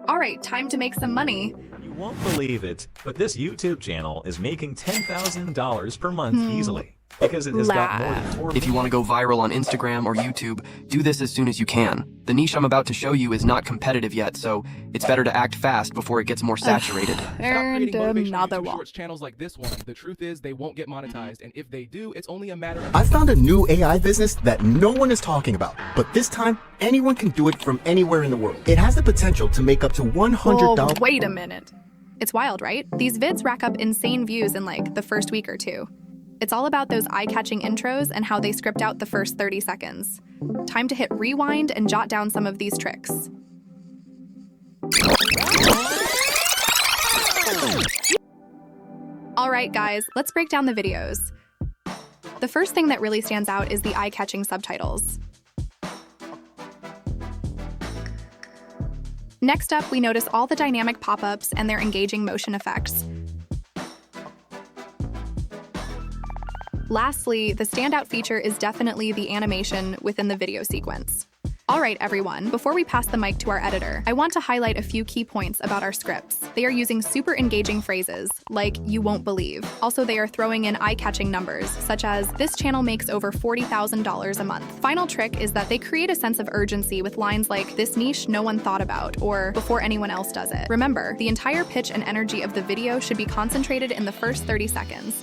All right, time to make some money. You won't believe it, but this YouTube channel is making $10,000 per month easily. Because it has got more than 4 If you want to go viral on Instagram or YouTube, do this as soon as you can. The niche I'm about to show you is not competitive yet, so it's better to act fast before it gets more saturated. And another one. Shorts channels like this one. The truth is they won't get monetized, and if they do, it's only a matter of... I found a new AI business that no one is talking about, but this time anyone can do it from anywhere in the world. It has the potential to make up to $100. Oh, wait a minute. It's wild, right? These vids rack up insane views in like the first week or two. It's all about those eye-catching intros and how they script out the first 30 seconds. Time to hit rewind and jot down some of these tricks. All right, guys, let's break down the videos. The first thing that really stands out is the eye-catching subtitles. Next up, we notice all the dynamic pop-ups and their engaging motion effects. Lastly, the standout feature is definitely the animation within the video sequence. All right, everyone, before we pass the mic to our editor, I want to highlight a few key points about our scripts. They are using super engaging phrases, like "you won't believe." Also, they are throwing in eye-catching numbers, such as "this channel makes over $40,000 a month." Final trick is that they create a sense of urgency with lines like "this niche no one thought about," or "before anyone else does it." Remember, the entire pitch and energy of the video should be concentrated in the first 30 seconds.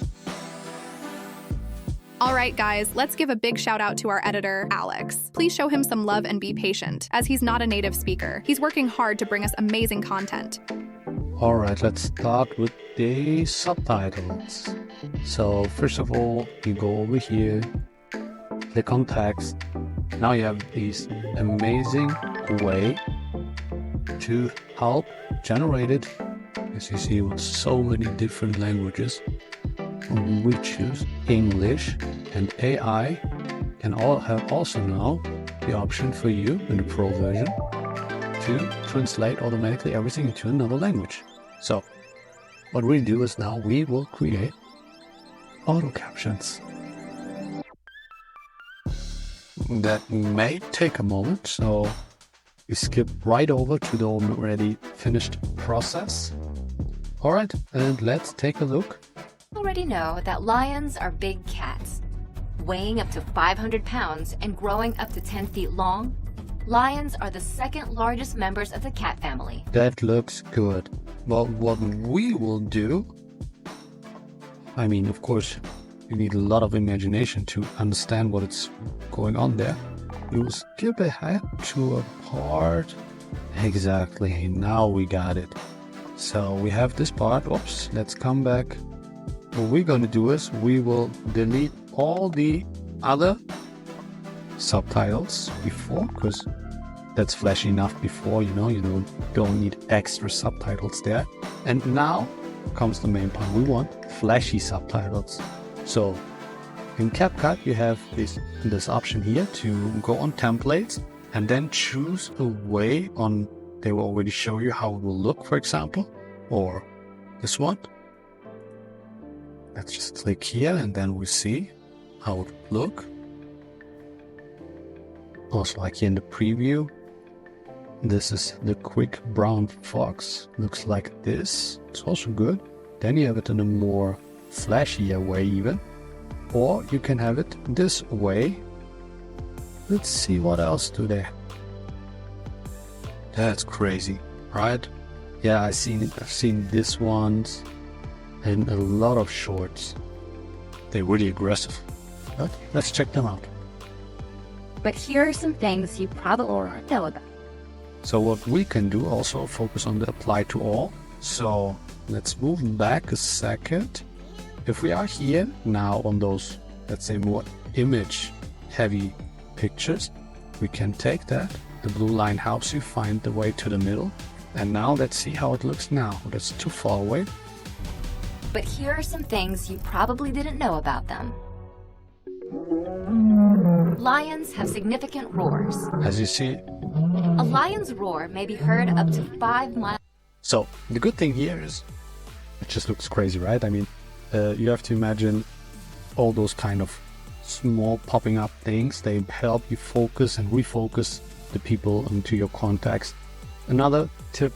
All right, guys, let's give a big shout out to our editor, Alex. Please show him some love and be patient, as he's not a native speaker. He's working hard to bring us amazing content. All right, let's start with the subtitles. So first of all, you go over here, click on text. Now you have this amazing way to help generate it. As you see, with so many different languages. We choose English, and AI can also now the option for you in the Pro version to translate automatically everything into another language. So what we do is now we will create auto captions. That may take a moment, so we skip right over to the already finished process. All right, and let's take a look. Already know that lions are big cats. Weighing up to 500 pounds and growing up to 10 feet long, lions are the second largest members of the cat family. That looks good. But what we will do, I mean, of course, you need a lot of imagination to understand what is going on there. We will skip ahead to a part. Exactly, now we got it. So we have this part. Oops, let's come back. What we're going to do is we will delete all the other subtitles before, because that's flashy enough before, you know, you don't need extra subtitles there. And now comes the main part. We want flashy subtitles. So in CapCut, you have this option here to go on templates and then choose a way on, they will already show you how it will look, for example, or this one. Let's just click here and then we see how it would look. Also, like here in the preview, this is the quick brown fox. Looks like this. It's also good. Then you have it in a more flashier way even. Or you can have it this way. Let's see what else do they. That's crazy, right? Yeah, I've seen this ones. And a lot of shorts. They're really aggressive. But let's check them out. But here are some things you probably already know about. So what we can do also focus on the apply to all. So let's move back a second. If we are here now on those, let's say, more image heavy pictures, we can take that. The blue line helps you find the way to the middle. And now let's see how it looks now. That's too far away. But here are some things you probably didn't know about them. Lions have significant roars. As you see, a lion's roar may be heard up to 5 miles. So the good thing here is it just looks crazy, right? I mean, you have to imagine all those kind of small popping up things. They help you focus and refocus the people into your context. Another tip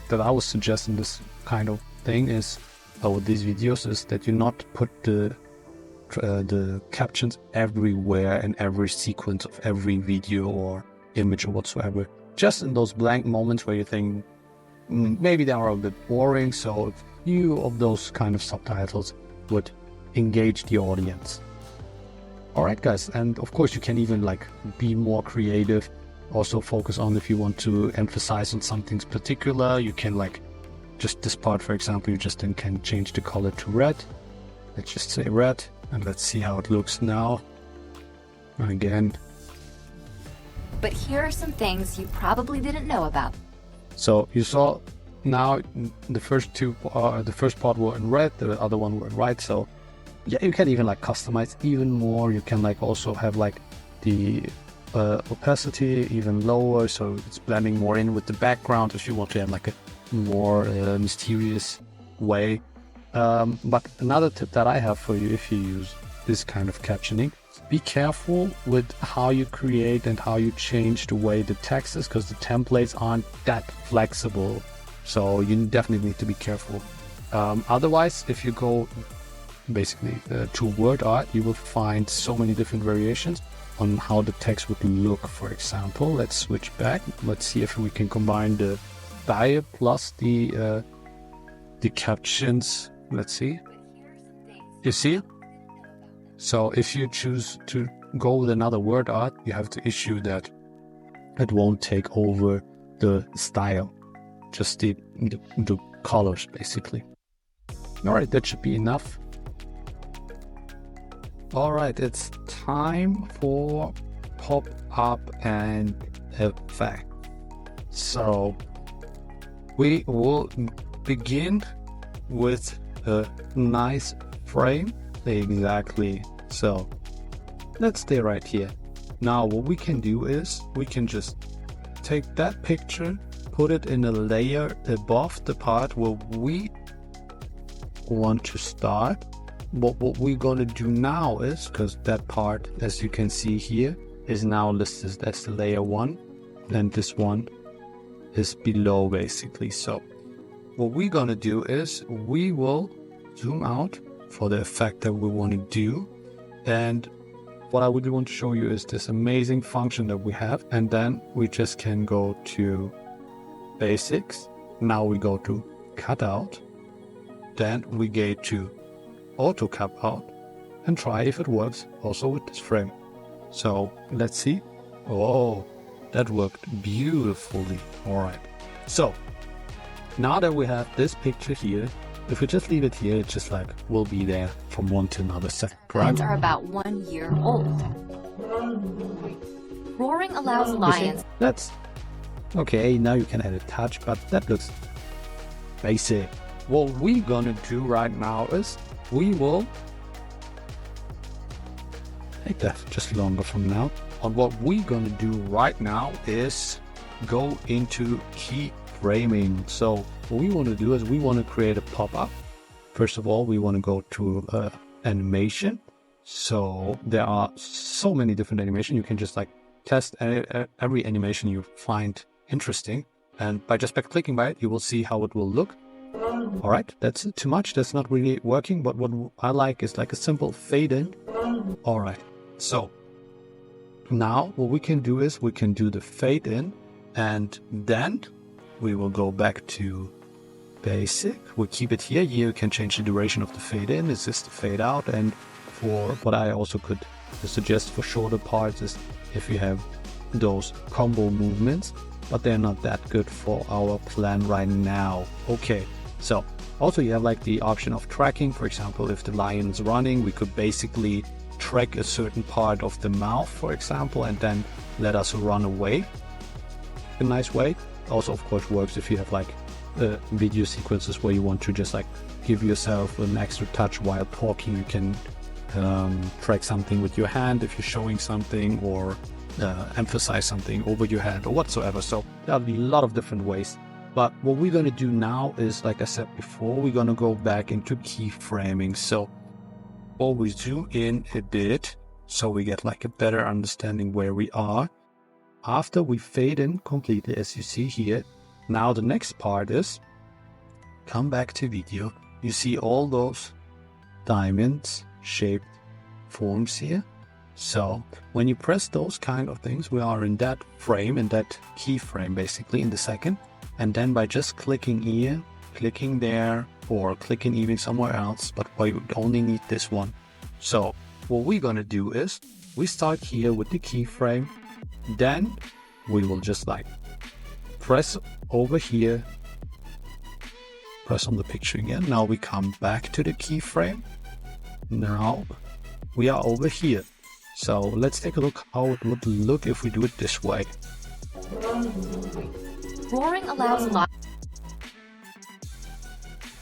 that I would suggest in this kind of thing is, with these videos, is that you not put the captions everywhere in every sequence of every video or image or whatsoever. Just in those blank moments where you think maybe they are a bit boring. So a few of those kind of subtitles would engage the audience. All right, guys, and of course you can even like be more creative. Also focus on if you want to emphasize on something particular. You can like just this part, for example, you just then can change the color to red. Let's just say red, and let's see how it looks now. Again. But here are some things you probably didn't know about. So you saw now the first the first part were in red, the other one were in white. So yeah, you can even like customize even more. You can like also have like the opacity even lower, so it's blending more in with the background if you want to have like a more mysterious way. But another tip that I have for you, if you use this kind of captioning, be careful with how you create and how you change the way the text is, because the templates aren't that flexible. So you definitely need to be careful. Otherwise, if you go basically to word art, you will find so many different variations on how the text would look. For example, let's switch back. Let's see if we can combine the style plus the captions. Let's see. You see? So if you choose to go with another word art, you have to issue that it won't take over the style, just the colors basically. All right, that should be enough. All right, it's time for pop-up and effect. So we will begin with a nice frame. Exactly. So let's stay right here. Now what we can do is we can just take that picture, put it in a layer above the part where we want to start. But what we're going to do now is, because that part, as you can see here, is now listed as the layer 1, and this one is below basically. So what we're going to do is we will zoom out for the effect that we want to do, and what I would want to show you is this amazing function that we have, and then we just can go to basics. Now we go to cutout, then we go to auto cap out and try if it works also with this frame. So let's see. Oh, that worked beautifully. All right, so now that we have this picture here, if we just leave it here, it just like will be there from one to another second. Lions are about 1 year old. Roaring allows lions. That's okay. Now you can add a touch, but that looks basic. What we're gonna do right now is we will take that just longer from now. And what we're gonna do right now is go into keyframing. So what we want to do is we want to create a pop-up. First of all, we want to go to animation. So there are so many different animations. You can just like test every animation you find interesting, and by clicking by it, you will see how it will look. All right, that's too much. That's not really working, but what I like is like a simple fade in. All right, so now what we can do is we can do the fade in, and then we will go back to basic. We'll keep it here. You can change the duration of the fade in. This is the fade out. And for what I also could suggest for shorter parts is if you have those combo movements, but they're not that good for our plan right now. Okay, so also you have like the option of tracking. For example, if the lion is running, we could basically track a certain part of the mouth, for example, and then let us run away. A nice way. Also, of course, works if you have like video sequences where you want to just like give yourself an extra touch while talking. You can track something with your hand if you're showing something, or emphasize something over your head or whatsoever. So there'll be a lot of different ways. But what we're going to do now is, like I said before, we're going to go back into keyframing. So always zoom in a bit so we get like a better understanding where we are. After we fade in completely, as you see here, Now the next part is, come back to video. You see all those diamonds shaped forms here. So when you press those kind of things, we are in that frame, in that keyframe basically, in the second. And then by just clicking here, clicking there, or clicking even somewhere else, but we only need this one. So what we're gonna do is, we start here with the keyframe, then we will just like press over here, press on the picture again. Now we come back to the keyframe. Now we are over here. So let's take a look how it would look if we do it this way. Roaring allows live.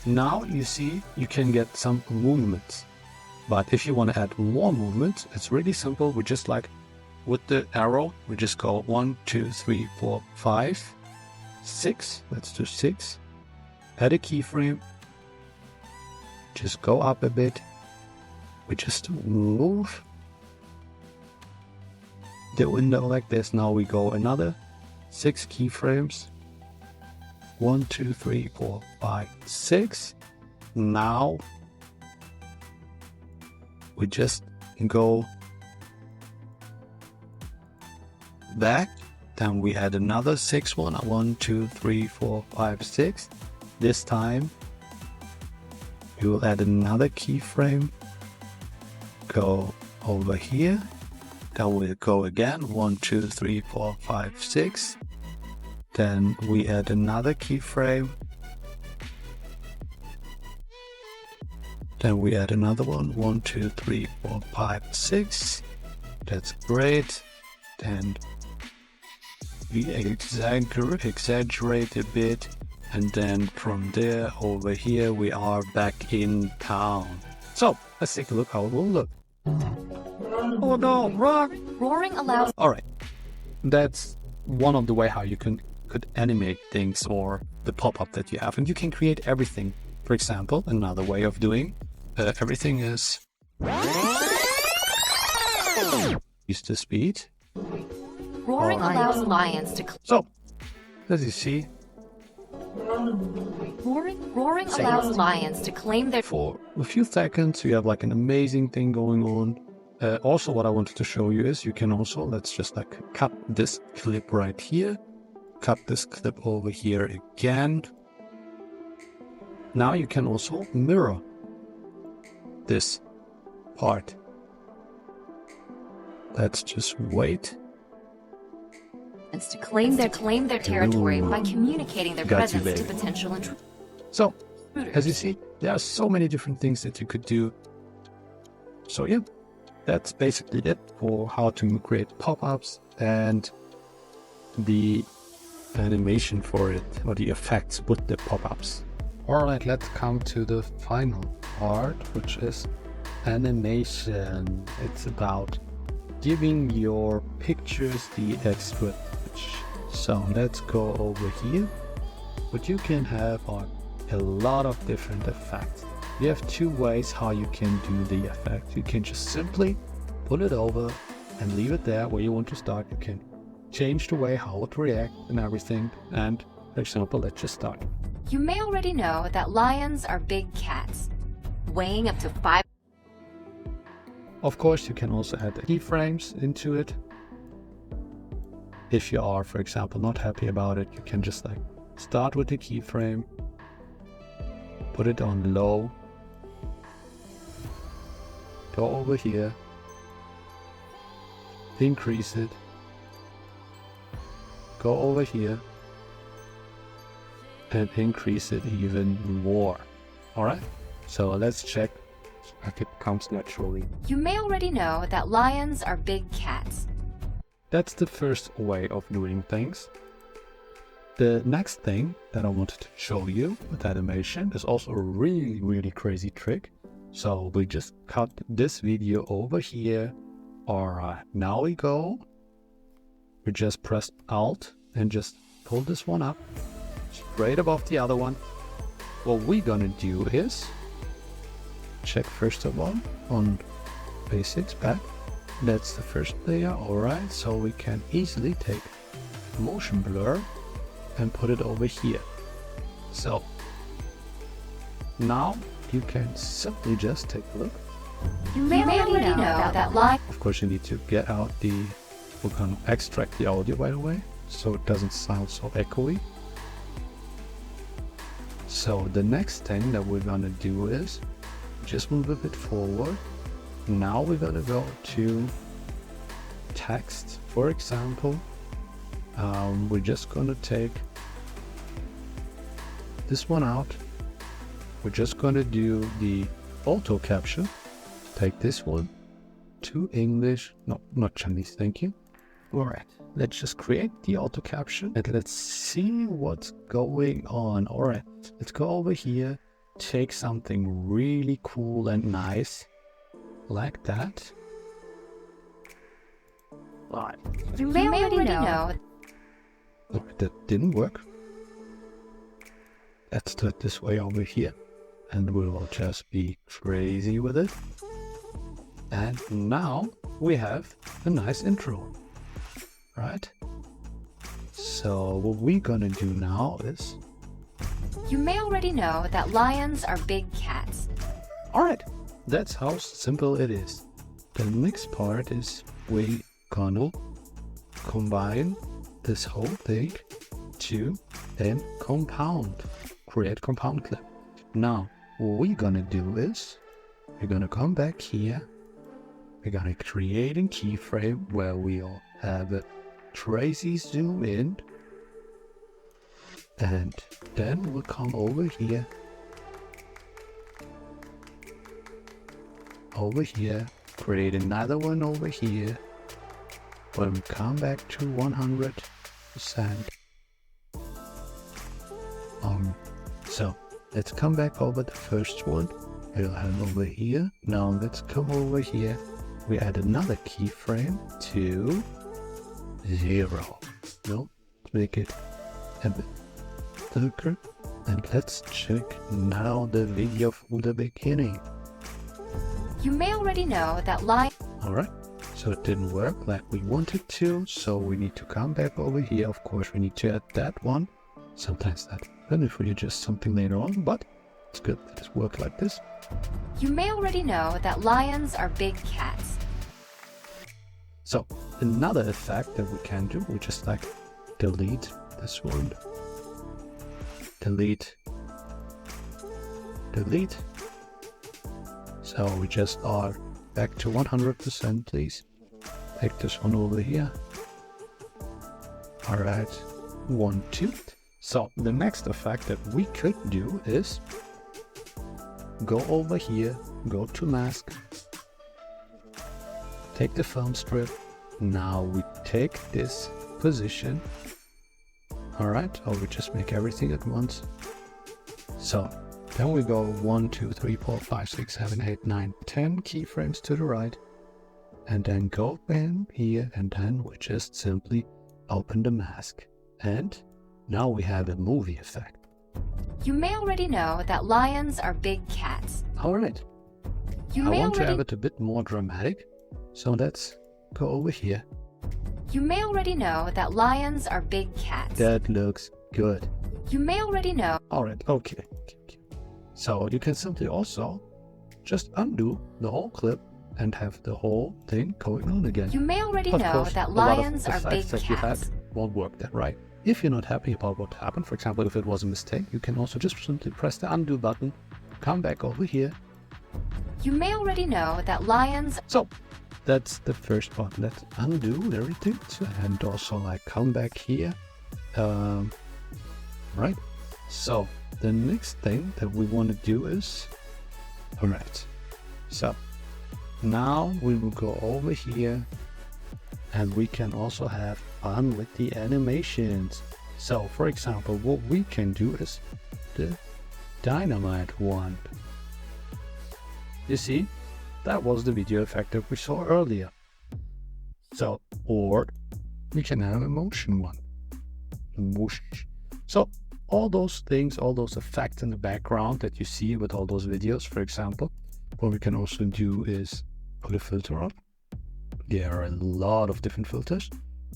Now you see you can get some movements. But if you want to add more movements, it's really simple. We just like with the arrow, we just go 1, 2, 3, 4, 5, 6. Let's do 6. Add a keyframe. Just go up a bit. We just move the window like this. Now we go another 6 keyframes. 1, 2, 3, 4, 5, 6. Now we just go back. Then we add another 6 one. 1, 2, 3, 4, 5, 6. This time we will add another keyframe. Go over here. Then we'll go again. 1, 2, 3, 4, 5, 6. Then we add another keyframe. Then we add another one. 1, 2, 3, 4, 5, 6. That's great. Then we exaggerate a bit. And then from there over here, we are back in town. So let's take a look how it will look. Oh no, wrong! Roaring allows. Alright. That's one of the way how you could animate things or the pop-up that you have. And you can create everything. For example, another way of doing everything is use the speed. Roaring allows lions to. So, as you see, Roaring allows lions to claim their. for a few seconds, you have like an amazing thing going on. Also, what I wanted to show you is you can also, let's just like cut this clip right here. Cut this clip over here again. Now you can also mirror this part. Let's just wait. To claim their territory by communicating their Got you, presence to baby. potential intruders. So, as you see, there are so many different things that you could do. So yeah, that's basically it for how to create pop-ups and the animation for it, or the effects with the pop-ups. Alright, let's come to the final part, which is animation. It's about giving your pictures the extra touch. So let's go over here. What you can have are a lot of different effects. You have 2 ways how you can do the effect. You can just simply pull it over and leave it there where you want to start. You can change the way how it reacts and everything. And for example, let's just start. You may already know that lions are big cats, weighing up to 5. Of course, you can also add keyframes into it. If you are, for example, not happy about it, you can just like start with the keyframe, put it on low, go over here, increase it, go over here, and increase it even more. Alright, so let's check if it comes naturally. You may already know that lions are big cats. That's the first way of doing things. The next thing that I wanted to show you with animation is also a really crazy trick. So we just cut this video over here. Alright, now we go. We just press Alt and just pull this one up straight above the other one. What we're gonna do is check first of all on basics back. That's the first layer. Alright, so we can easily take motion blur and put it over here. So now you can simply just take a look. You may already know that line. Of course, you need to get out we're going to extract the audio right away so it doesn't sound so echoey. So the next thing that we're going to do is just move a bit forward. Now we're going to go to text, for example. We're just going to take this one out. We're just going to do the auto caption. Take this one to English. No, not Chinese, thank you. Alright, let's just create the auto caption and let's see what's going on. Alright, let's go over here, take something really cool and nice, like that. Alright. You may already know. Alright, that didn't work. Let's do it this way over here. And we will just be crazy with it. And now we have a nice intro, right? So what we're gonna do now is... You may already know that lions are big cats. Alright, that's how simple it is. The next part is we're gonna combine this whole thing to then create compound clip. Now, what we're gonna do is, we're gonna come back here, we're gonna create a keyframe where we'll have a Tracy zoom in, and then we'll come over here, create another one over here, when we come back to 100%. So let's come back over the first one. We'll have over here. Now let's come over here. We add another keyframe to 0. No, make it a bit thicker. And let's check now the video from the beginning. You may already know that Alright, so it didn't work like we wanted to. So we need to come back over here. Of course, we need to add that one. Sometimes that if we adjust something later on, but it's good that it works like this. You may already know that lions are big cats. So another effect that we can do, we just like delete this one, delete. So we just are back to 100%, please. Take this one over here. All right, 1, 2. So the next effect that we could do is go over here, go to mask, take the film strip. Now we take this position. All right, or we just make everything at once. So then we go 1, 2, 3, 4, 5, 6, 7, 8, 9, 10 keyframes to the right, and then go in here, and then we just simply open the mask, and now we have a movie effect. You may already know that lions are big cats. All right. I want to have it a bit more dramatic, so let's go over here. You may already know that lions are big cats. That looks good. You may already know. All right, okay. So you can simply also just undo the whole clip and have the whole thing going on again. You may already Of know course, that a lot of lions are big effects that you had cats. won't work that right. If you're not happy about what happened, for example, if it was a mistake, you can also just simply press the undo button, come back over here. You may already know that lions... So that's the first part. Let's undo everything and also like come back here. Right. So the next thing that we want to do is, all right. So now we will go over here and we can also have fun with the animations. So for example, what we can do is the dynamite one. You see, that was the video effect that we saw earlier. So, or we can have a motion one. Whoosh. So all those things, all those effects in the background that you see with all those videos, for example, what we can also do is put a filter on. There are a lot of different filters.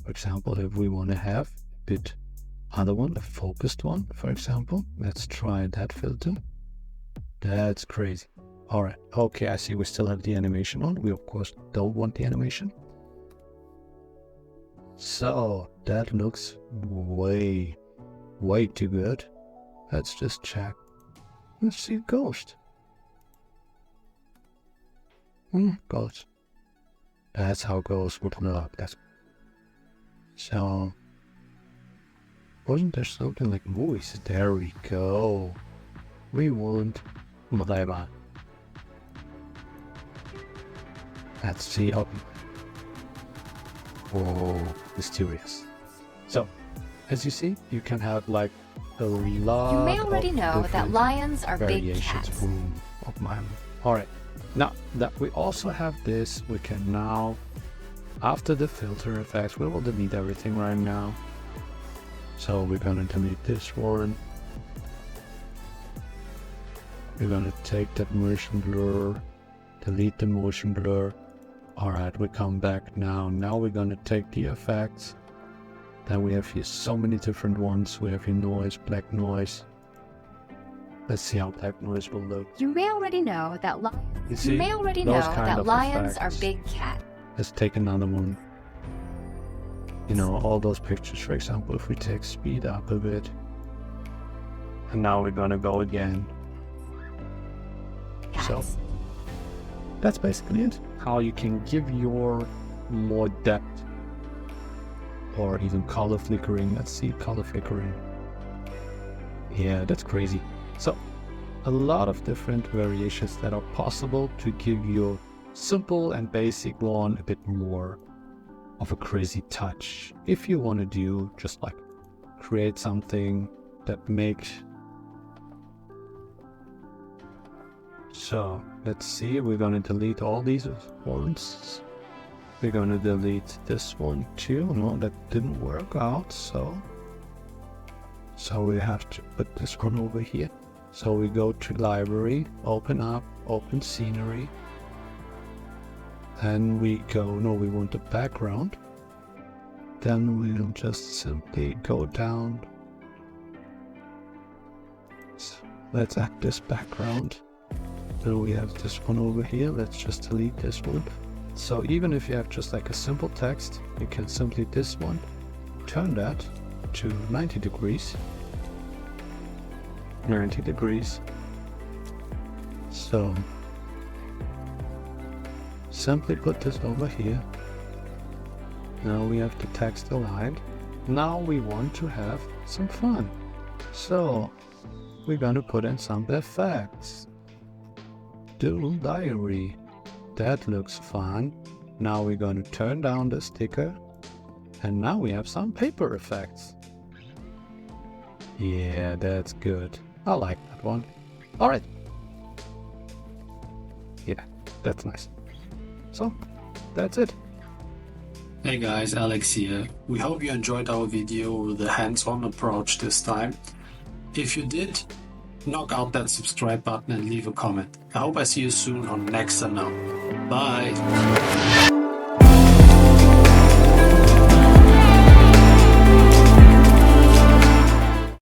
For example, if we want to have a bit other one, a focused one, for example. Let's try that filter. That's crazy. All right. Okay, I see we still have the animation on. We, of course, don't want the animation. So that looks way too good. Let's just check. Let's see Ghost. Ghost. That's how Ghost would look. That's so. Wasn't there something like voice? There we go. We want whatever. Let's see how. Whoa, mysterious. So, as you see, you can have like a lot. You may already of know that different lions are big variations cats. of mine. All right. Now that we also have this, we can now, after the filter effects, we will delete everything right now. So we're gonna delete this one. We're gonna take that motion blur, delete the motion blur. All right, we come back now. Now we're gonna take the effects. Then we have here so many different ones. We have here noise, black noise. Let's see how black noise will look. You may already know that You may already those know kind that of lions effects. are big cats. Let's take another one. You know, all those pictures, for example, if we take speed up a bit. And now we're gonna go again. So that's basically it. How you can give your more depth or even color flickering. Let's see color flickering. Yeah, that's crazy. So a lot of different variations that are possible to give your simple and basic one a bit more of a crazy touch. If you want to do just like create something that makes. So let's see, we're gonna delete all these ones. We're gonna delete this one too. No, that didn't work out, so we have to put this one over here. So we go to library, open up, open scenery. Then we go, no, we want the background. Then we'll just simply go down. So let's add this background. Then we have this one over here. Let's just delete this one. So even if you have just like a simple text, you can simply this one, turn that to 90 degrees. 90 degrees. So simply put this over here. Now we have the text aligned. Now we want to have some fun. So we're gonna put in some effects. Doodle diary. That looks fun. Now we're gonna turn down the sticker. And now we have some paper effects. Yeah, that's good. I like that one. All right. Yeah, that's nice. So, that's it. Hey guys, Alex here. We hope you enjoyed our video with a hands-on approach this time. If you did, knock out that subscribe button and leave a comment. I hope I see you soon on next Unknown. Bye!